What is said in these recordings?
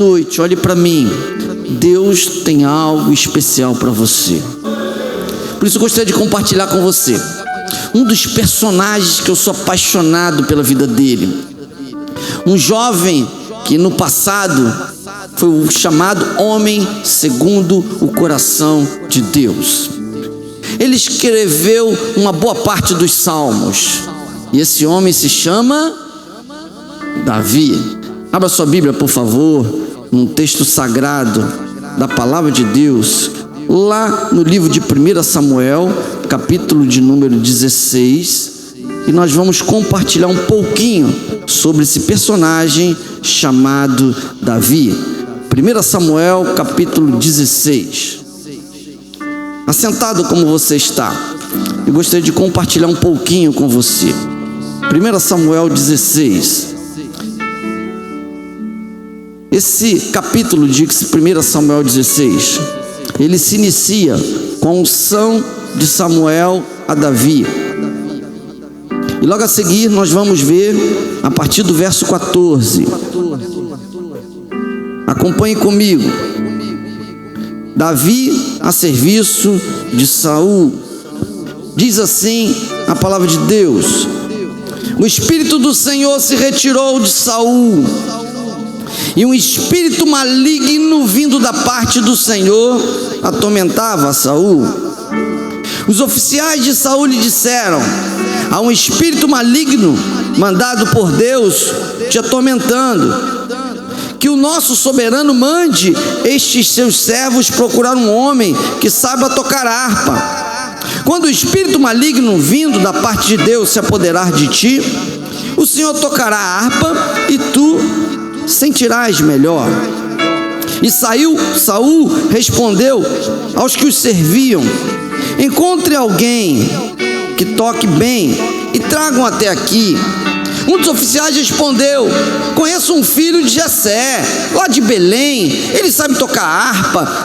noite, olhe para mim. Deus tem algo especial para você. Por isso eu gostaria de compartilhar com você um dos personagens que eu sou apaixonado pela vida dele. Um jovem que no passado foi o chamado homem segundo o coração de Deus. Ele escreveu uma boa parte dos salmos. E esse homem se chama Davi. Abra sua Bíblia, por favor, num texto sagrado da palavra de Deus, lá no livro de 1 Samuel, capítulo de número 16, e nós vamos compartilhar um pouquinho sobre esse personagem chamado Davi. 1 Samuel, capítulo 16. Assentado como você está, eu gostaria de compartilhar um pouquinho com você. 1 Samuel 16. Esse capítulo de 1 Samuel 16, ele se inicia com a unção de Samuel a Davi. E logo a seguir nós vamos ver a partir do verso 14. Acompanhe comigo. Davi a serviço de Saul. Diz assim a palavra de Deus: o Espírito do Senhor se retirou de Saul, e um espírito maligno vindo da parte do Senhor atormentava Saul. Os oficiais de Saul lhe disseram: há um espírito maligno mandado por Deus te atormentando. Que o nosso soberano mande estes seus servos procurar um homem que saiba tocar harpa. Quando o espírito maligno vindo da parte de Deus se apoderar de ti, o Senhor tocará a harpa e tu sentirás melhor. E Saul respondeu aos que os serviam: encontre alguém que toque bem e tragam até aqui. Um dos oficiais respondeu: conheço um filho de Jessé, lá de Belém. Ele sabe tocar harpa,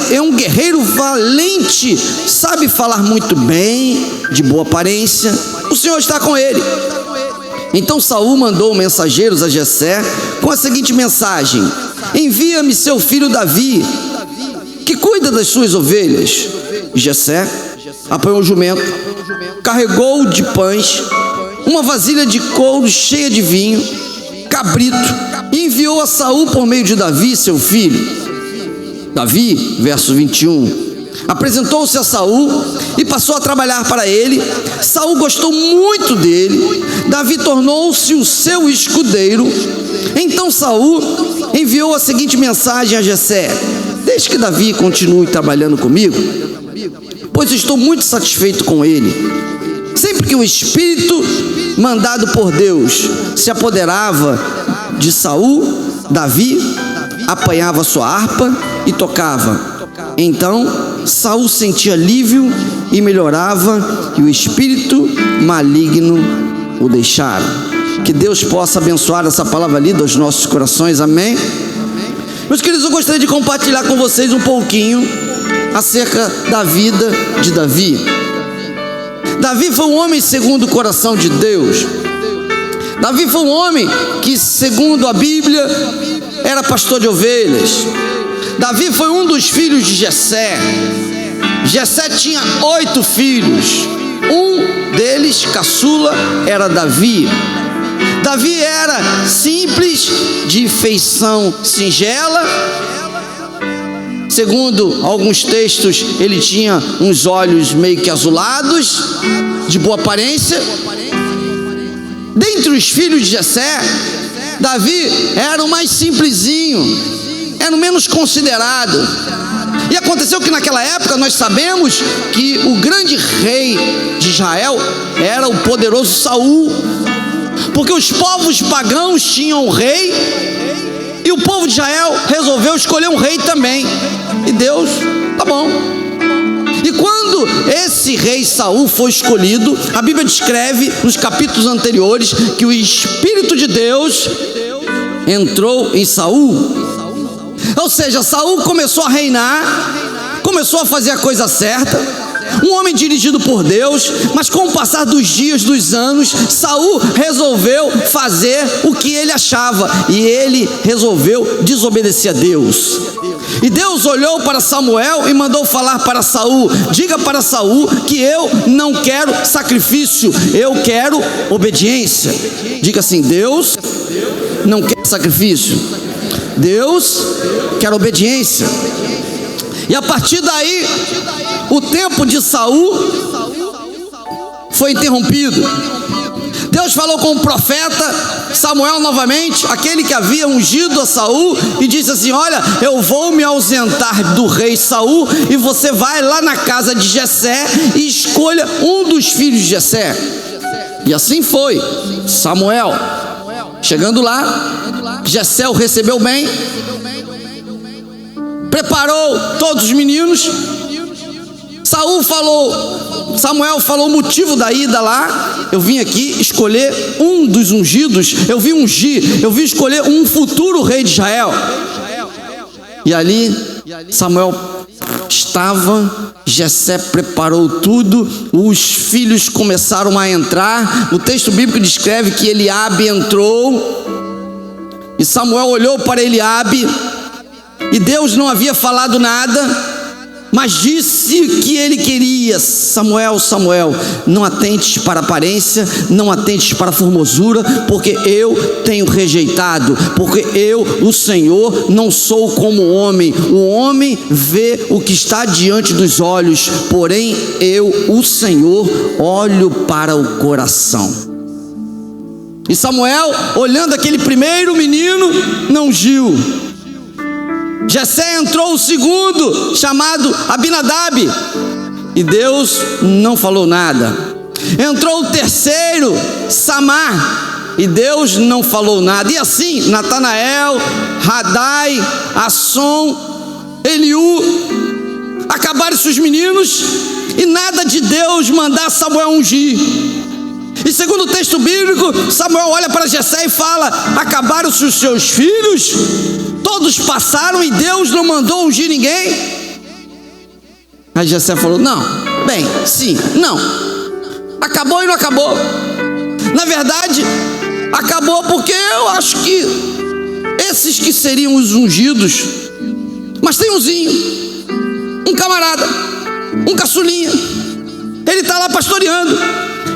é um guerreiro valente, sabe falar muito bem, de boa aparência. O Senhor está com ele. Então Saul mandou mensageiros a Jessé com a seguinte mensagem: envia-me seu filho Davi, que cuida das suas ovelhas. Jessé apanhou o jumento, carregou de pães, uma vasilha de couro cheia de vinho, cabrito, e enviou a Saul por meio de Davi, seu filho. Davi, verso 21, apresentou-se a Saul e passou a trabalhar para ele. Saul gostou muito dele. Davi tornou-se o seu escudeiro. Então Saul enviou a seguinte mensagem a Jessé: deixe que Davi continue trabalhando comigo, pois estou muito satisfeito com ele. Sempre que o espírito mandado por Deus se apoderava de Saul, Davi apanhava sua harpa e tocava. Então Saul sentia alívio e melhorava, e o espírito maligno o deixara. Que Deus possa abençoar essa palavra lida aos nossos corações, amém? Meus queridos, eu gostaria de compartilhar com vocês um pouquinho acerca da vida de Davi. Davi foi um homem segundo o coração de Deus. Davi foi um homem que, segundo a Bíblia, era pastor de ovelhas. Davi foi um dos filhos de Jessé. Jessé tinha 8 filhos. Um deles, caçula, era Davi. Davi era simples, de feição singela. Segundo alguns textos, ele tinha uns olhos meio que azulados, de boa aparência. Dentre os filhos de Jessé, Davi era o mais simplesinho, era o menos considerado. E aconteceu que naquela época nós sabemos que o grande rei de Israel era o poderoso Saul, porque os povos pagãos tinham um rei, e o povo de Israel resolveu escolher um rei também. E Deus, tá bom. E quando esse rei Saul foi escolhido, a Bíblia descreve nos capítulos anteriores que o Espírito de Deus entrou em Saul. Ou seja, Saul começou a reinar, começou a fazer a coisa certa, um homem dirigido por Deus, mas com o passar dos dias, dos anos, Saul resolveu fazer o que ele achava, e ele resolveu desobedecer a Deus. E Deus olhou para Samuel e mandou falar para Saul: diga para Saul que eu não quero sacrifício, eu quero obediência. Diga assim: Deus não quer sacrifício, Deus quer obediência. E a partir daí, o tempo de Saul foi interrompido. Deus falou com o profeta Samuel novamente, aquele que havia ungido a Saul, e disse assim: olha, eu vou me ausentar do rei Saul, e você vai lá na casa de Jessé e escolha um dos filhos de Jessé. E assim foi. Samuel, chegando lá, Jessé o recebeu bem, preparou todos os meninos. Samuel falou o motivo da ida lá: eu vim aqui escolher um dos ungidos, eu vim escolher um futuro rei de Israel. E ali Samuel estava, Jessé preparou tudo, os filhos começaram a entrar. O texto bíblico descreve que Eliabe entrou, e Samuel olhou para Eliabe, e Deus não havia falado nada, mas disse que ele queria: Samuel, Samuel, não atentes para a aparência, não atentes para a formosura, porque eu tenho rejeitado, porque eu, o Senhor, não sou como o homem vê o que está diante dos olhos, porém eu, o Senhor, olho para o coração. E Samuel, olhando aquele primeiro menino, não ungiu. Jessé entrou o segundo, chamado Abinadab, e Deus não falou nada. Entrou o terceiro, Samar, e Deus não falou nada. E assim, Natanael, Radai, Assom, Eliú, acabaram-se os meninos, e nada de Deus mandar Samuel ungir. E segundo o texto bíblico, Samuel olha para Jessé e fala: acabaram-se os seus filhos? Todos passaram e Deus não mandou ungir ninguém? Aí Jessé falou: não, bem, sim, não. Acabou e não acabou. Na verdade, acabou porque eu acho que esses que seriam os ungidos, mas tem umzinho, um camarada, um caçulinha, ele está lá pastoreando,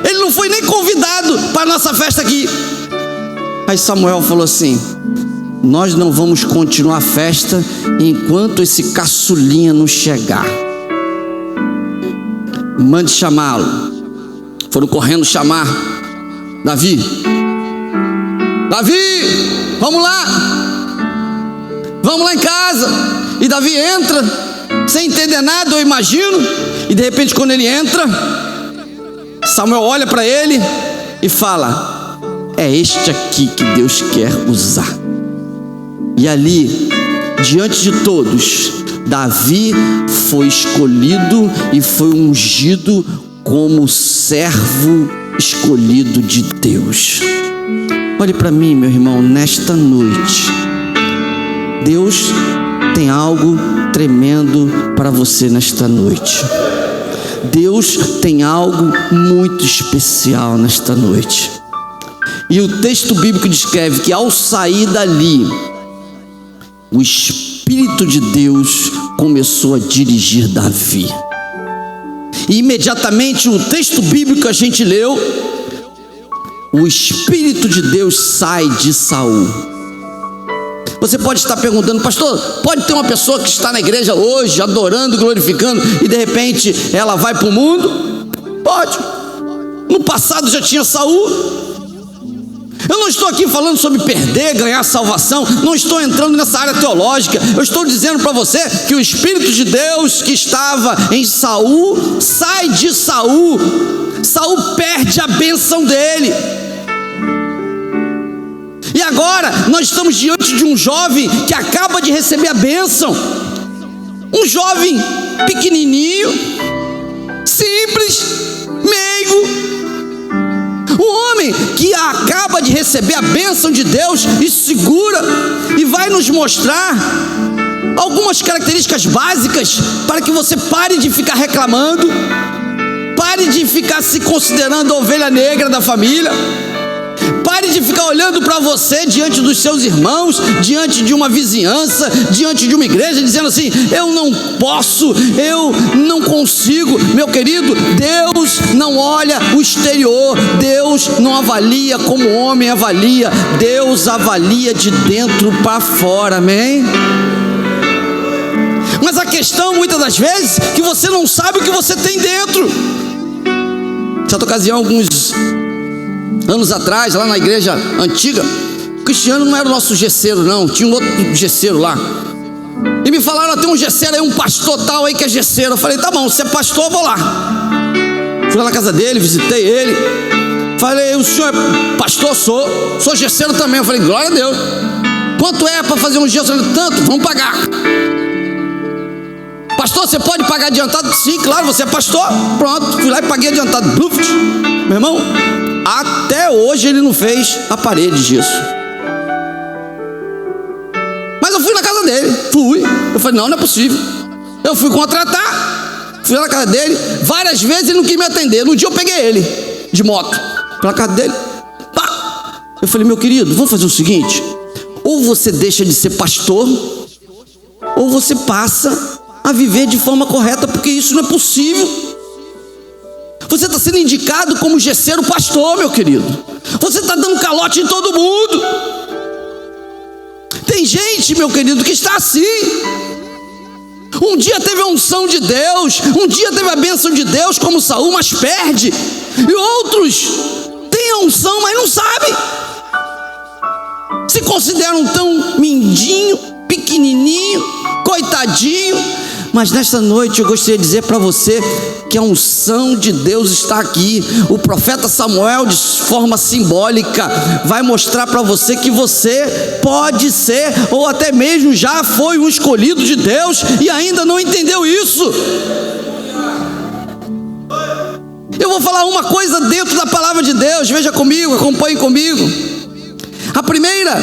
ele não foi nem convidado para a nossa festa aqui. Aí Samuel falou assim: nós não vamos continuar a festa enquanto esse caçulinha não chegar. Mande chamá-lo. Foram correndo chamar Davi. Davi, vamos lá em casa. E Davi entra, sem entender nada, eu imagino. E de repente, quando ele entra, Samuel olha para ele e fala: é este aqui que Deus quer usar. E ali, diante de todos, Davi foi escolhido e foi ungido como servo escolhido de Deus. Olhe para mim, meu irmão, nesta noite, Deus tem algo tremendo para você nesta noite. Deus tem algo muito especial nesta noite. E o texto bíblico descreve que ao sair dali, o Espírito de Deus começou a dirigir Davi. E imediatamente o texto bíblico que a gente leu, o Espírito de Deus sai de Saul. Você pode estar perguntando: pastor, pode ter uma pessoa que está na igreja hoje, adorando, glorificando, e de repente ela vai para o mundo? Pode. No passado já tinha Saul. Eu não estou aqui falando sobre perder, ganhar salvação, não estou entrando nessa área teológica. Eu estou dizendo para você que o Espírito de Deus que estava em Saul sai de Saul. Saul perde a bênção dele. E agora nós estamos diante de um jovem que acaba de receber a bênção. Um jovem pequenininho, simples, meigo. Um homem que acaba de receber a bênção de Deus e segura, e vai nos mostrar algumas características básicas para que você pare de ficar reclamando, pare de ficar se considerando a ovelha negra da família, pare de ficar olhando para você diante dos seus irmãos, diante de uma vizinhança, diante de uma igreja, dizendo assim: eu não posso, eu não consigo. Meu querido, Deus não olha o exterior, Deus não avalia como o homem avalia, Deus avalia de dentro para fora, amém? Mas a questão, muitas das vezes, que você não sabe o que você tem dentro. Certa ocasião, alguns anos atrás, lá na igreja antiga, o Cristiano não era o nosso gesseiro, não, tinha um outro gesseiro lá. E me falaram: tem um gesseiro aí, um pastor tal aí que é gesseiro. Eu falei: tá bom, se é pastor, eu vou lá. Fui lá na casa dele, visitei ele. Falei: o senhor é pastor? Sou gesseiro também. Eu falei: glória a Deus. Quanto é para fazer um gesso? Ele: tanto, vamos pagar. Pastor, você pode pagar adiantado? Sim, claro, você é pastor. Pronto, fui lá e paguei adiantado. Bluft. Meu irmão, até hoje ele não fez a parede disso. Mas eu fui na casa dele, eu falei: não é possível. Eu fui contratar, fui lá na casa dele, várias vezes ele não quis me atender. No dia eu peguei ele, de moto, pela casa dele, pá. Eu falei: meu querido, vamos fazer o seguinte: ou você deixa de ser pastor, ou você passa a viver de forma correta, porque isso não é possível. Você está sendo indicado como gesseiro pastor, meu querido. Você está dando calote em todo mundo. Tem gente, meu querido, que está assim. Um dia teve a unção de Deus, um dia teve a bênção de Deus, como Saul, mas perde. E outros têm a unção, mas não sabem. Se consideram tão mindinho, pequenininho, coitadinho. Mas nesta noite eu gostaria de dizer para você que a unção de Deus está aqui. O profeta Samuel, de forma simbólica, vai mostrar para você que você pode ser, ou até mesmo já foi um escolhido de Deus e ainda não entendeu isso. Eu vou falar uma coisa dentro da palavra de Deus, veja comigo, acompanhe comigo. A primeira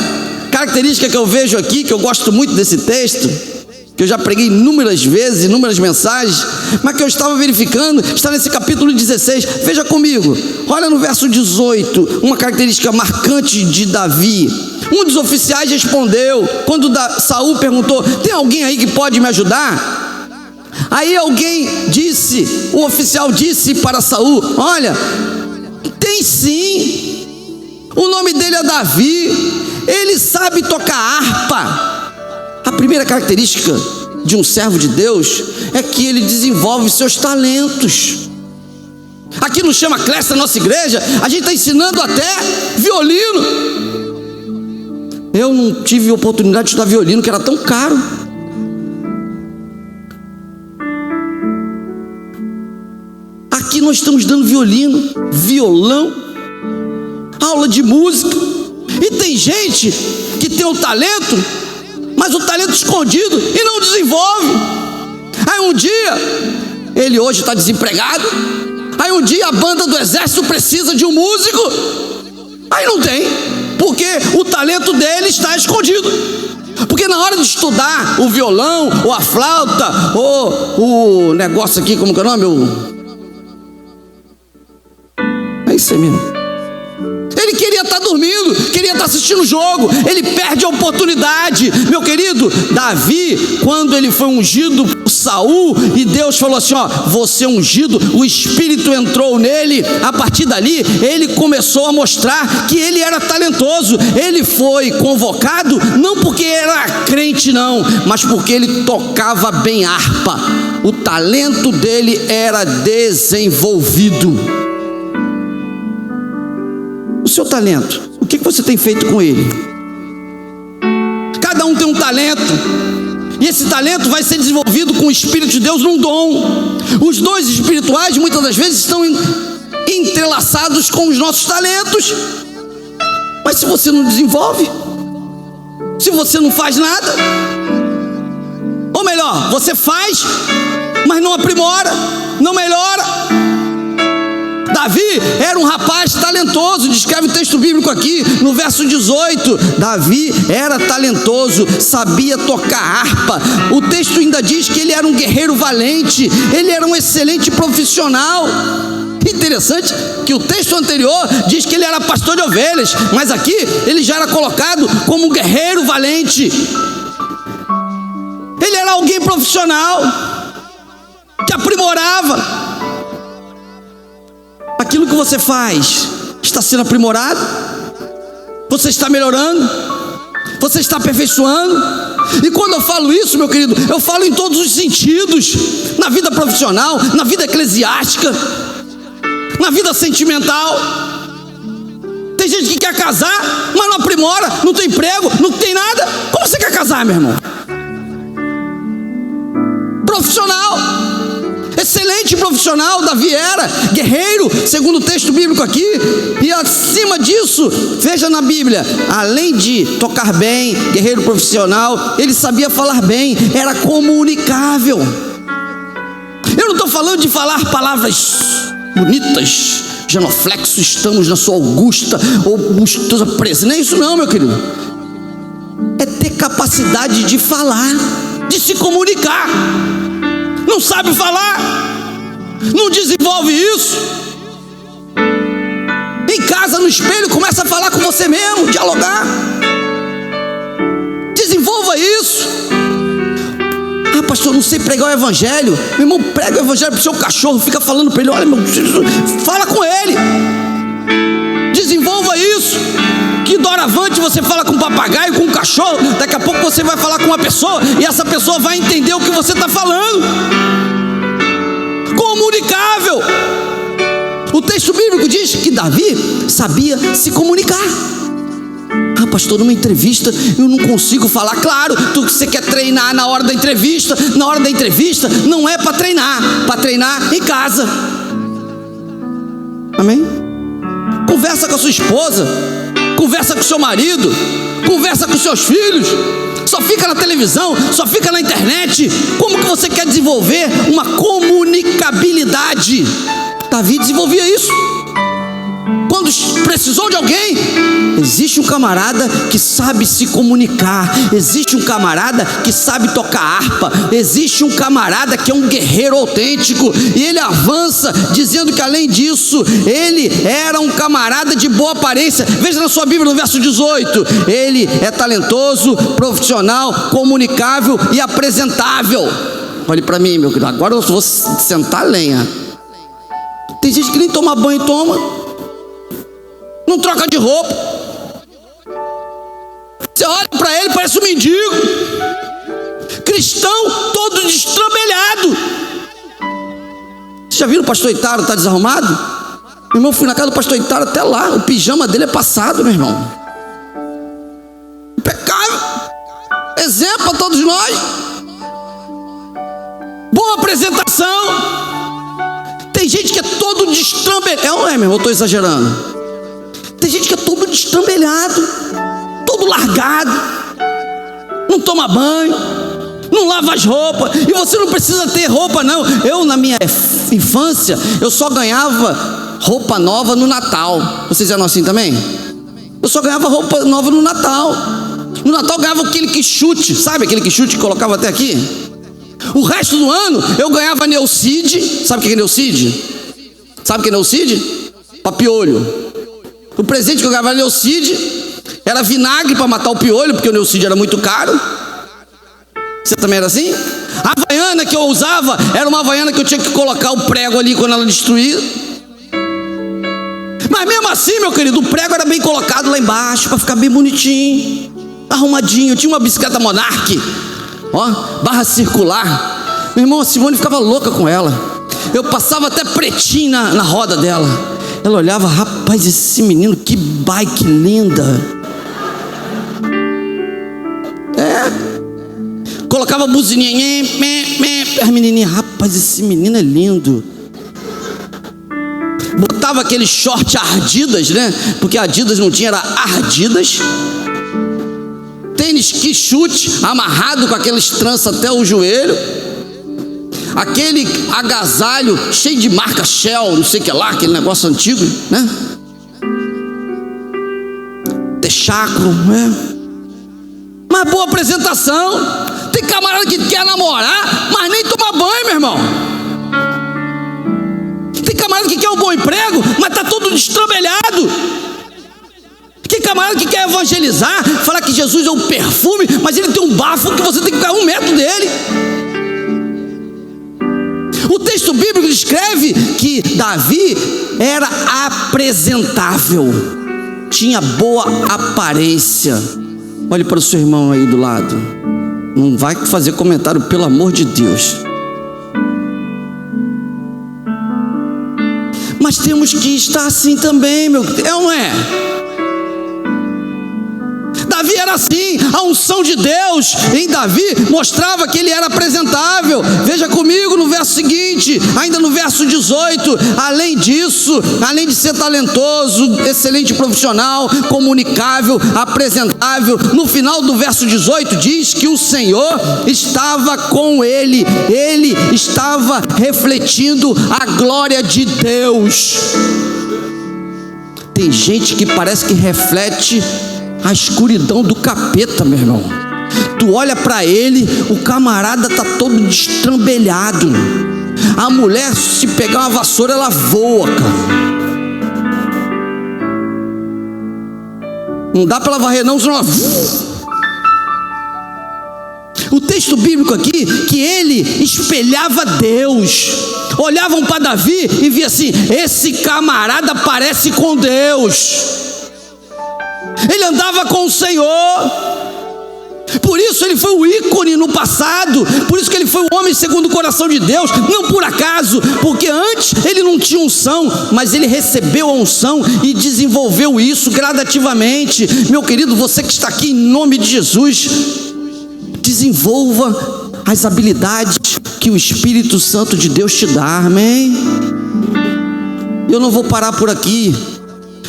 característica que eu vejo aqui, que eu gosto muito desse texto, que eu já preguei inúmeras vezes, inúmeras mensagens, mas que eu estava verificando, está nesse capítulo 16, veja comigo, olha no verso 18, uma característica marcante de Davi. Um dos oficiais respondeu, quando Saul perguntou: tem alguém aí que pode me ajudar? Aí alguém disse, o oficial disse para Saul: olha, tem sim, o nome dele é Davi, ele sabe tocar harpa. A primeira característica de um servo de Deus é que ele desenvolve seus talentos. Aqui no Chama Classe, na nossa igreja, a gente está ensinando até violino. Eu não tive oportunidade de estudar violino, que era tão caro. Aqui nós estamos dando violino, violão, aula de música. E tem gente que tem um talento, mas o talento escondido, e não desenvolve. Aí um dia, ele hoje está desempregado. Aí um dia a banda do exército precisa de um músico. Aí não tem, porque o talento dele está escondido. Porque na hora de estudar o violão, ou a flauta, ou o negócio aqui, como que é o nome? É isso aí mesmo. Ele queria estar dormindo, queria estar assistindo o jogo, ele perde a oportunidade. Meu querido, Davi, quando ele foi ungido por Saul, e Deus falou assim: ó, você é ungido, o Espírito entrou nele. A partir dali, ele começou a mostrar que ele era talentoso. Ele foi convocado, não porque era crente não, mas porque ele tocava bem harpa. O talento dele era desenvolvido. O seu talento, o que você tem feito com ele? Cada um tem um talento, e esse talento vai ser desenvolvido com o Espírito de Deus num dom. Os dons espirituais muitas das vezes estão entrelaçados com os nossos talentos. Mas se você não desenvolve, se você não faz nada, ou melhor, você faz, mas não aprimora, não melhora. Davi era um rapaz talentoso, descreve o texto bíblico aqui, no verso 18. Davi era talentoso, sabia tocar harpa. O texto ainda diz que ele era um guerreiro valente, ele era um excelente profissional. Interessante que o texto anterior diz que ele era pastor de ovelhas, mas aqui ele já era colocado como um guerreiro valente. Ele era alguém profissional, que aprimorava. Aquilo que você faz está sendo aprimorado? Você está melhorando? Você está aperfeiçoando? E quando eu falo isso, meu querido, eu falo em todos os sentidos. Na vida profissional, na vida eclesiástica, na vida sentimental. Tem gente que quer casar, mas não aprimora, não tem emprego, não tem nada. Como você quer casar, meu irmão? Profissional, excelente profissional, Davi era guerreiro, segundo o texto bíblico aqui. E acima disso, veja na Bíblia, além de tocar bem, guerreiro profissional, ele sabia falar bem, era comunicável. Eu não estou falando de falar palavras bonitas, genuflexo, estamos na sua augusta ou gostosa presença. Não é isso não, meu querido. É ter capacidade de falar, de se comunicar. Não sabe falar, não desenvolve isso. Em casa, no espelho, começa a falar com você mesmo, dialogar. Desenvolva isso. Ah, pastor, não sei pregar o evangelho. Meu irmão, prega o evangelho pro seu cachorro, fica falando para ele, olha, meu, fala com ele. Desenvolva isso. Que doravante você fala com um papagaio, com um cachorro, daqui a pouco você vai falar com uma pessoa e essa pessoa vai entender o que você está falando. Comunicável. O texto bíblico diz que Davi sabia se comunicar. Ah, pastor, numa entrevista eu não consigo falar. Claro, você quer treinar na hora da entrevista. Na hora da entrevista não é para treinar em casa. Amém? Conversa com a sua esposa, conversa com o seu marido, conversa com os seus filhos. Só fica na televisão, só fica na internet. Como que você quer desenvolver uma comunicabilidade? Davi desenvolvia isso. Quando precisou de alguém, existe um camarada que sabe se comunicar, existe um camarada que sabe tocar harpa, existe um camarada que é um guerreiro autêntico, e ele avança dizendo que além disso, ele era um camarada de boa aparência. Veja na sua Bíblia no verso 18, ele é talentoso, profissional, comunicável e apresentável. Olhe para mim, meu querido, agora eu vou sentar a lenha. Tem gente que nem toma banho, não troca de roupa. Você olha para ele, parece um mendigo. Cristão todo destrambelhado. Você já viu o pastor Itaro, está desarrumado? Meu irmão, fui na casa do pastor Itaro, até lá, o pijama dele é passado, meu irmão. Impecável. Exemplo para todos nós. Boa apresentação. Tem gente que é todo destrambelhado. Não é, meu irmão, eu estou exagerando. Tem gente que é todo destrambelhado, todo largado, não toma banho, não lava as roupas. E você não precisa ter roupa, não. Eu, na minha infância, eu só ganhava roupa nova no Natal. Vocês eram assim também? Eu só ganhava roupa nova no Natal. No Natal eu ganhava aquele quichute, sabe aquele quichute que colocava até aqui? O resto do ano eu ganhava Neucid. Sabe o que é Neucid? Sabe o que é Neucid? Papiolho. O presente que eu ganhava Neucid era vinagre para matar o piolho, porque o Neucid era muito caro. Você também era assim? A havaiana que eu usava era uma havaiana que eu tinha que colocar o prego ali quando ela destruía. Mas mesmo assim, meu querido, o prego era bem colocado lá embaixo para ficar bem bonitinho, arrumadinho. Eu tinha uma bicicleta Monarch, ó, barra circular. Meu irmão, a Simone ficava louca com ela. Eu passava até pretinho na roda dela. Ela olhava, rapaz, esse menino, que bike linda. Colocava a buzininha, as menininhas, rapaz, esse menino é lindo. Botava aquele short Adidas, né? Porque Adidas não tinha, era Ardidas. Tênis que chute, amarrado com aqueles tranças até o joelho. aquele agasalho cheio de marca Shell, não sei o que lá, aquele negócio antigo, né? Texaco, né? Mas boa apresentação. Tem camarada que quer namorar, mas nem toma banho, meu irmão. Tem camarada que quer um bom emprego, mas tá todo destrambelhado. Tem camarada que quer evangelizar, falar que Jesus é um perfume, mas ele tem um bafo que você tem que ficar 1 metro dele. O texto bíblico descreve que Davi era apresentável, tinha boa aparência. Olhe para o seu irmão aí do lado. Não vai fazer comentário, pelo amor de Deus. Mas temos que estar assim também, meu. É ou não é? Davi era assim. A unção de Deus em Davi mostrava que ele era apresentável. Veja comigo no verso seguinte, ainda no verso 18. Além disso, além de ser talentoso, excelente profissional, comunicável, apresentável, no final do verso 18 diz que o Senhor estava com ele. Ele estava refletindo a glória de Deus. Tem gente que parece que reflete a escuridão do capeta, meu irmão. Tu olha para ele, o camarada tá todo destrambelhado. A mulher, se pegar uma vassoura, ela voa, cara. Não dá para ela varrer não, senão ela... O texto bíblico aqui, que ele espelhava Deus. Olhavam para Davi e via assim: esse camarada parece com Deus. Ele andava com o Senhor. Por isso ele foi o ícone no passado. Por isso que ele foi o homem segundo o coração de Deus. Não por acaso, porque antes ele não tinha unção, mas ele recebeu a unção e desenvolveu isso gradativamente. Meu querido, você que está aqui, em nome de Jesus, desenvolva as habilidades que o Espírito Santo de Deus te dá. Amém? Eu não vou parar por aqui,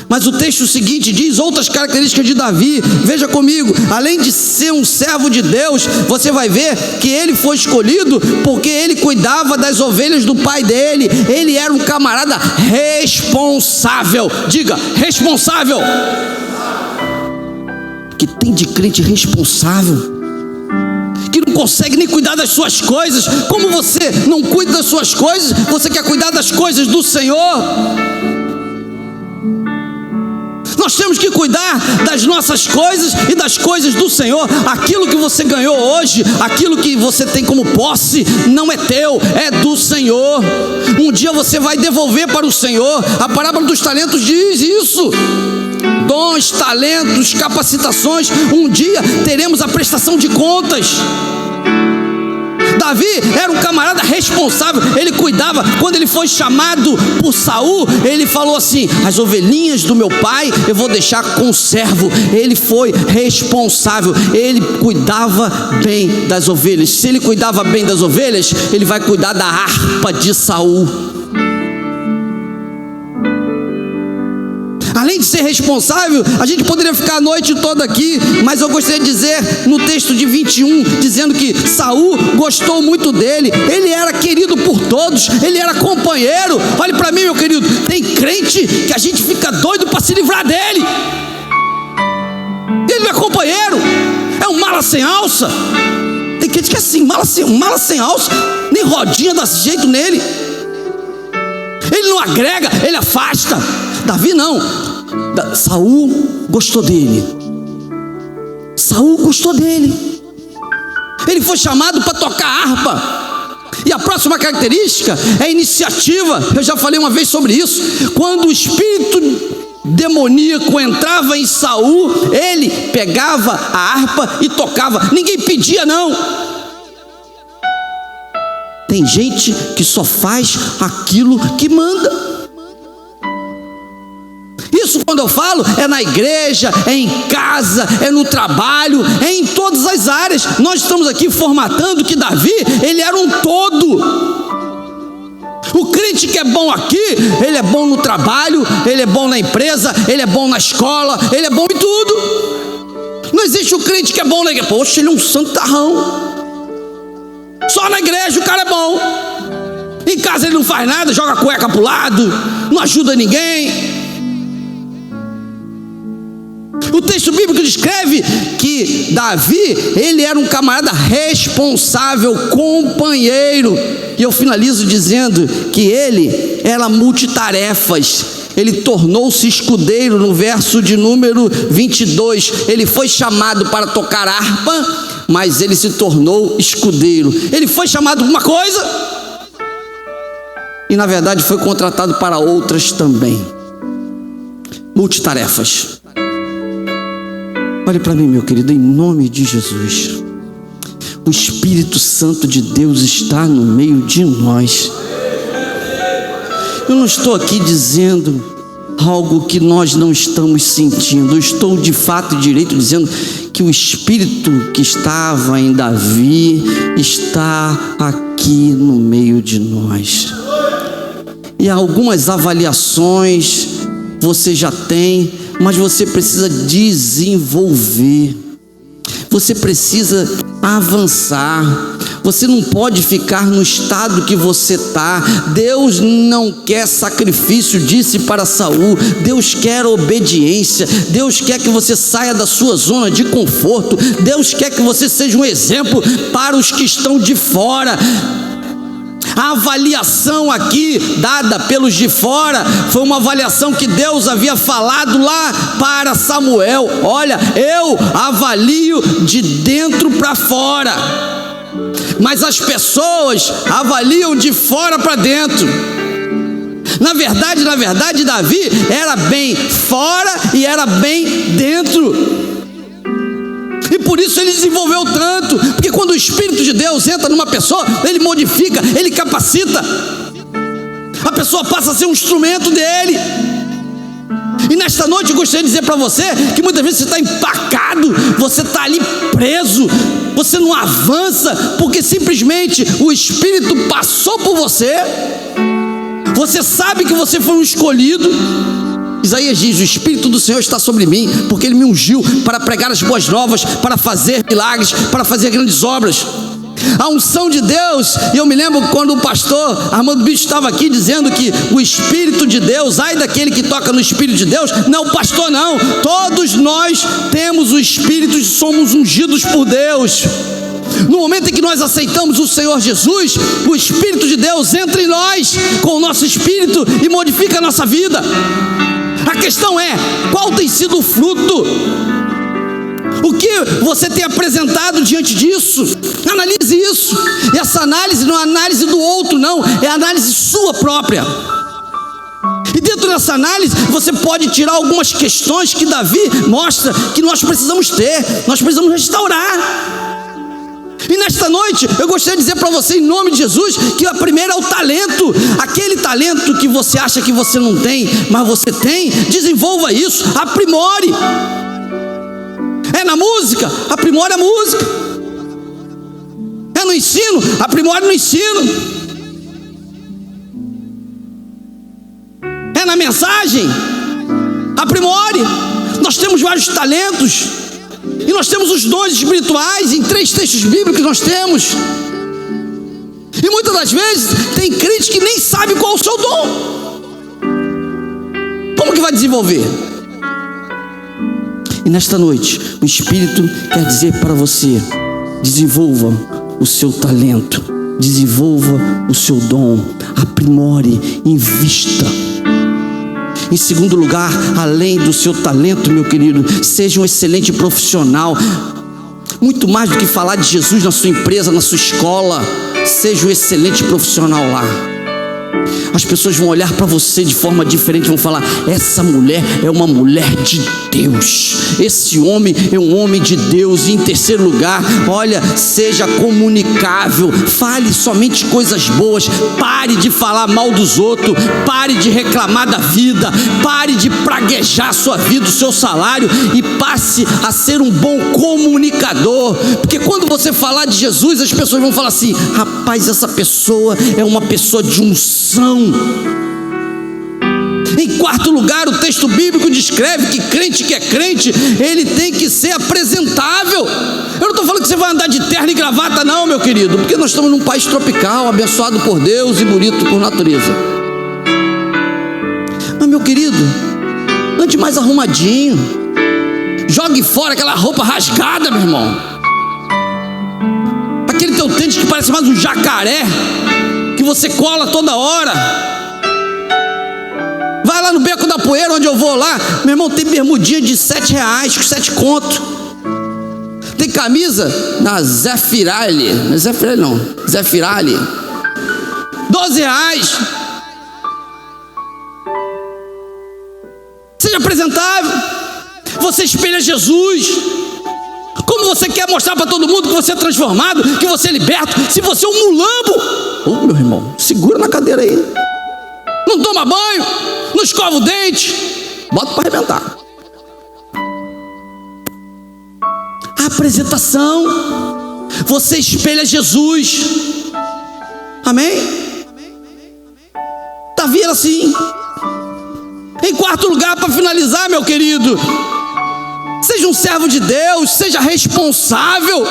mas o texto seguinte diz outras características de Davi. Veja comigo, além de ser um servo de Deus, você vai ver que ele foi escolhido porque ele cuidava das ovelhas do pai dele. Ele era um camarada responsável. Diga, responsável. Que tem de crente responsável, que não consegue nem cuidar das suas coisas. Como você não cuida das suas coisas, você quer cuidar das coisas do Senhor? Nós temos que cuidar das nossas coisas e das coisas do Senhor. Aquilo que você ganhou hoje, aquilo que você tem como posse, não é teu, é do Senhor. Um dia você vai devolver para o Senhor. A parábola dos talentos diz isso. Dons, talentos, capacitações. Um dia teremos a prestação de contas. Davi era um camarada responsável. Ele cuidava. Quando ele foi chamado por Saul, ele falou assim: as ovelhinhas do meu pai eu vou deixar com o servo. Ele foi responsável. Ele cuidava bem das ovelhas. Se ele cuidava bem das ovelhas, ele vai cuidar da harpa de Saul. Além de ser responsável, a gente poderia ficar a noite toda aqui, mas eu gostaria de dizer no texto de 21, dizendo que Saul gostou muito dele. Ele era querido por todos, ele era companheiro. Olhe para mim, meu querido, tem crente que a gente fica doido para se livrar dele. Ele não é companheiro, é um mala sem alça. Tem crente que é assim, mala sem alça, nem rodinha dá jeito nele. Ele não agrega, ele afasta. Davi não. Saul gostou dele. Saul gostou dele. Ele foi chamado para tocar harpa. E a próxima característica é a iniciativa. Eu já falei uma vez sobre isso. Quando o espírito demoníaco entrava em Saul, ele pegava a harpa e tocava. Ninguém pedia não. Tem gente que só faz aquilo que manda. Isso, quando eu falo, é na igreja, é em casa, é no trabalho, é em todas as áreas. Nós estamos aqui formatando que Davi, ele era um todo. O crente que é bom aqui, ele é bom no trabalho, ele é bom na empresa, ele é bom na escola, ele é bom em tudo. Não existe o crente que é bom na igreja. Poxa, ele é um santarrão. Só na igreja o cara é bom. casa ele não faz nada, joga a cueca para o lado, não ajuda ninguém. O texto bíblico descreve que Davi, ele era um camarada responsável, companheiro. E eu finalizo dizendo que ele era multitarefas. Ele tornou-se escudeiro no verso de número 22. Ele foi chamado para tocar harpa, mas ele se tornou escudeiro. Ele foi chamado para uma coisa e na verdade foi contratado para outras também. Multitarefas. Olhe para mim, meu querido, em nome de Jesus. O Espírito Santo de Deus está no meio de nós. Eu não estou aqui dizendo algo que nós não estamos sentindo. Eu estou de fato e direito dizendo que o Espírito que estava em Davi está aqui no meio de nós. E algumas avaliações você já tem, mas você precisa desenvolver. Você precisa avançar. Você não pode ficar no estado que você está. Deus não quer sacrifício, disse para Saul. Deus quer obediência. Deus quer que você saia da sua zona de conforto. Deus quer que você seja um exemplo para os que estão de fora. A avaliação aqui dada pelos de fora foi uma avaliação que Deus havia falado lá para Samuel. Olha, eu avalio de dentro para fora, mas as pessoas avaliam de fora para dentro. Na verdade, Davi era bem fora e era bem dentro. E por isso ele desenvolveu tanto, porque quando o Espírito de Deus entra numa pessoa, ele modifica, ele capacita. A pessoa passa a ser um instrumento dele. E nesta noite eu gostaria de dizer para você que muitas vezes você está empacado, você está ali preso, você não avança, porque simplesmente o Espírito passou por você. Você sabe que você foi um escolhido. Isaías diz: o Espírito do Senhor está sobre mim, porque Ele me ungiu para pregar as boas novas, para fazer milagres, para fazer grandes obras. A unção de Deus, e eu me lembro quando o pastor Armando Bicho estava aqui dizendo que o Espírito de Deus, ai daquele que toca no Espírito de Deus, não o pastor não, todos nós temos o Espírito e somos ungidos por Deus. No momento em que nós aceitamos o Senhor Jesus, o Espírito de Deus entra em nós com o nosso espírito e modifica a nossa vida. A questão é, qual tem sido o fruto? O que você tem apresentado diante disso? Analise isso. E essa análise não é análise do outro, não, é análise sua própria. E dentro dessa análise você pode tirar algumas questões que Davi mostra que nós precisamos ter, nós precisamos restaurar. E nesta noite eu gostaria de dizer para você, em nome de Jesus, que a primeira é o talento. Aquele talento que você acha que você não tem, mas você tem, desenvolva isso, aprimore. É na música, aprimore a música. É no ensino, aprimore no ensino. É na mensagem, aprimore. Nós temos vários talentos. E nós temos os dons espirituais, em 3 textos bíblicos nós temos. E muitas das vezes tem crente que nem sabe qual é o seu dom. Como que vai desenvolver? E nesta noite o Espírito quer dizer para você: desenvolva o seu talento, desenvolva o seu dom, aprimore, invista. Em segundo lugar, além do seu talento, meu querido, seja um excelente profissional. Muito mais do que falar de Jesus na sua empresa, na sua escola, seja um excelente profissional lá. As pessoas vão olhar para você de forma diferente, vão falar: essa mulher é uma mulher de Deus, esse homem é um homem de Deus. E em terceiro lugar, olha, seja comunicável, fale somente coisas boas, pare de falar mal dos outros, pare de reclamar da vida, pare de praguejar a sua vida, o seu salário, e passe a ser um bom comunicador. Porque quando você falar de Jesus, as pessoas vão falar assim: rapaz, essa pessoa é uma pessoa de unção. Em quarto lugar, o texto bíblico descreve que crente que é crente, ele tem que ser apresentável. Eu não estou estou falando que você vai andar de terno e gravata, não, meu querido, porque nós estamos num país tropical, abençoado por Deus e bonito por natureza. Mas, meu querido, ande mais arrumadinho. Jogue fora aquela roupa rasgada, meu irmão. Aquele teu tênis que parece mais um jacaré, que você cola toda hora. Vai lá no Beco da Poeira, onde eu vou lá, meu irmão, tem bermudinha de R$7, com 7 conto. Tem camisa na Zé Firali, não é Zé Firali não, Zé Firali, R$12. Seja apresentável. Você espelha Jesus. Como você quer mostrar para todo mundo que você é transformado, que você é liberto, se você é um mulambo? Ô, meu irmão, segura na cadeira aí. Não toma banho, não escova o dente, bota para arrebentar. A apresentação, você espelha Jesus. Amém? Davi era assim. Em quarto lugar, para finalizar, meu querido, seja um servo de Deus, seja responsável.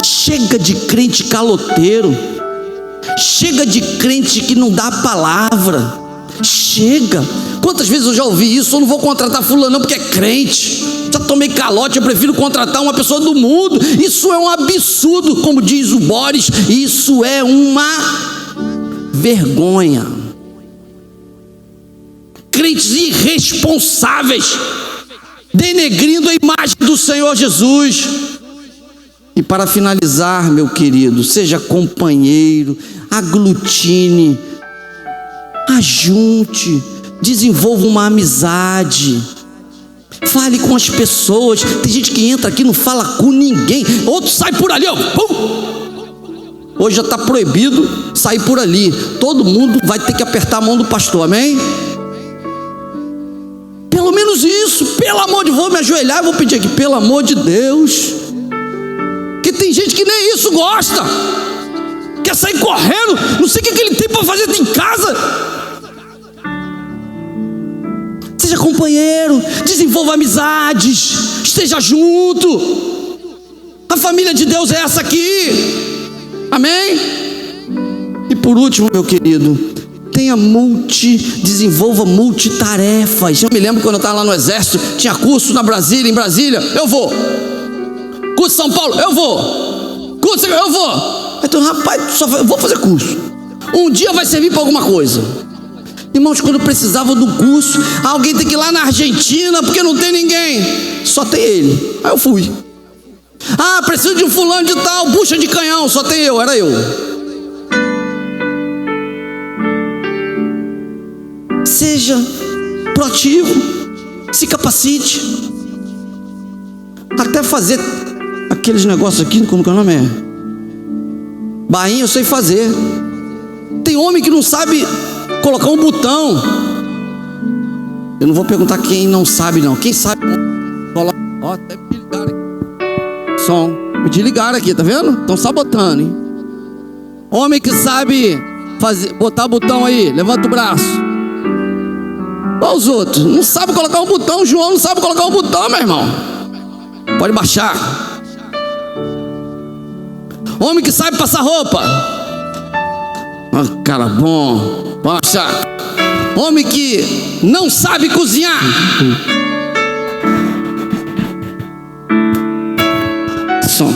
Chega de crente caloteiro, chega de crente que não dá a palavra. Chega. Quantas vezes eu já ouvi isso? Eu não vou contratar fulano não porque é crente. Já tomei calote, eu prefiro contratar uma pessoa do mundo. Isso é um absurdo, como diz o Boris. Isso é uma vergonha. Crentes irresponsáveis, denegrindo a imagem do Senhor Jesus. E para finalizar, meu querido, seja companheiro, aglutine, ajunte, desenvolva uma amizade, fale com as pessoas. Tem gente que entra aqui e não fala com ninguém, outro sai por ali, ó. Hoje já está proibido sair por ali. Todo mundo vai ter que apertar a mão do pastor, amém? Pelo menos isso, pelo amor de Deus, vou me ajoelhar e vou pedir aqui, pelo amor de Deus. Que tem gente que nem isso gosta, quer sair correndo, não sei o que ele tem para fazer em casa. Seja companheiro, desenvolva amizades, esteja junto. A família de Deus é essa aqui. Amém? E por último, meu querido, desenvolva multitarefas. Eu me lembro quando eu estava lá no exército, tinha curso em Brasília, eu vou. Curso em São Paulo, eu vou. Curso, eu vou. Então, rapaz, eu vou fazer curso. Um dia vai servir para alguma coisa. Irmãos, quando eu precisava do curso, alguém tem que ir lá na Argentina, porque não tem ninguém. Só tem ele. Aí eu fui. Ah, preciso de um fulano de tal, bucha de canhão, só tem eu, era eu. Seja proativo, se capacite. Até fazer aqueles negócios aqui, como que é o nome? Bainha eu sei fazer. Tem homem que não sabe colocar um botão. Eu não vou perguntar quem não sabe não. Quem sabe, coloca. Ó, até me ligaram aqui. Som, me desligaram aqui, tá vendo? Estão sabotando, hein? Homem que sabe fazer, botar botão aí, levanta o braço. Olha os outros, não sabe colocar um botão. O João não sabe colocar um botão, meu irmão. Pode baixar. Homem que sabe passar roupa. Cara bom, pode baixar. Homem que não sabe cozinhar. Som,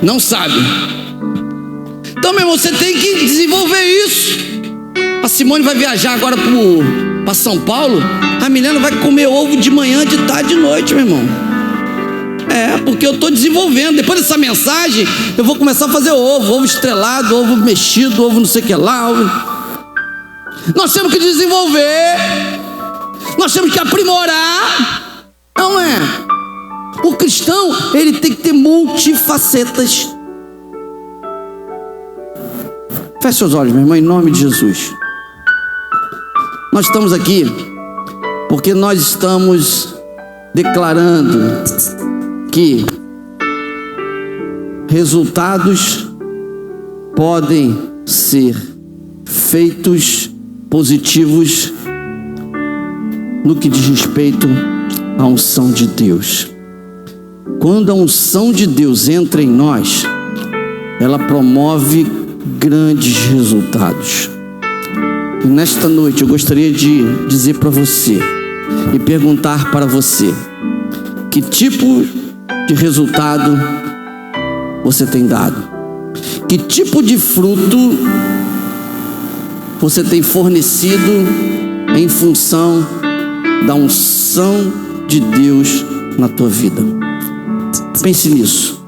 não sabe. Então, meu irmão, você tem que desenvolver isso. A Simone vai viajar agora para São Paulo. A menina vai comer ovo de manhã, de tarde, de noite, meu irmão. É, porque eu estou desenvolvendo. Depois dessa mensagem, eu vou começar a fazer ovo estrelado, ovo mexido, ovo não sei o que lá. Nós temos que desenvolver. Nós temos que aprimorar. Não é? O cristão, ele tem que ter multifacetas. Feche seus olhos, meu irmão, em nome de Jesus. Nós estamos aqui porque nós estamos declarando que resultados podem ser feitos positivos no que diz respeito a unção de Deus. Quando a unção de Deus entra em nós, ela promove grandes resultados. E nesta noite eu gostaria de dizer para você e perguntar para você: que tipo de resultado você tem dado? Que tipo de fruto você tem fornecido em função da unção de Deus na tua vida? Pense nisso,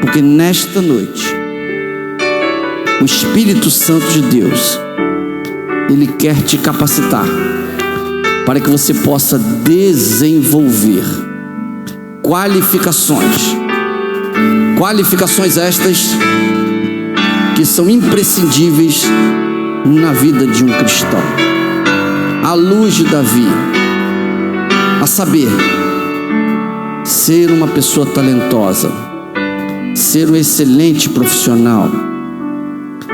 porque nesta noite o Espírito Santo de Deus, ele quer te capacitar para que você possa desenvolver qualificações estas que são imprescindíveis na vida de um cristão. À luz de Davi, a saber, ser uma pessoa talentosa, ser um excelente profissional,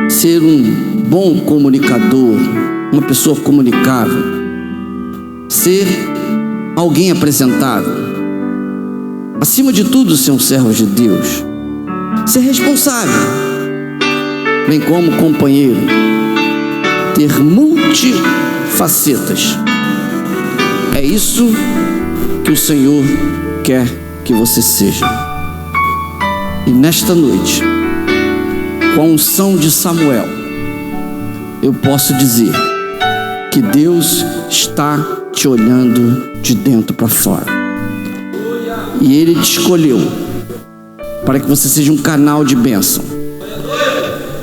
ser um bom comunicador, uma pessoa comunicável, ser alguém apresentável, acima de tudo ser um servo de Deus, ser responsável, bem como companheiro, ter multifacetas. É isso que o Senhor quer que você seja. E nesta noite, com a unção de Samuel, eu posso dizer que Deus está te olhando de dentro para fora. E Ele te escolheu para que você seja um canal de bênção,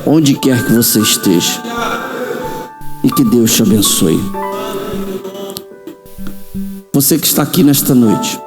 onde quer que você esteja. E que Deus te abençoe. Você que está aqui nesta noite,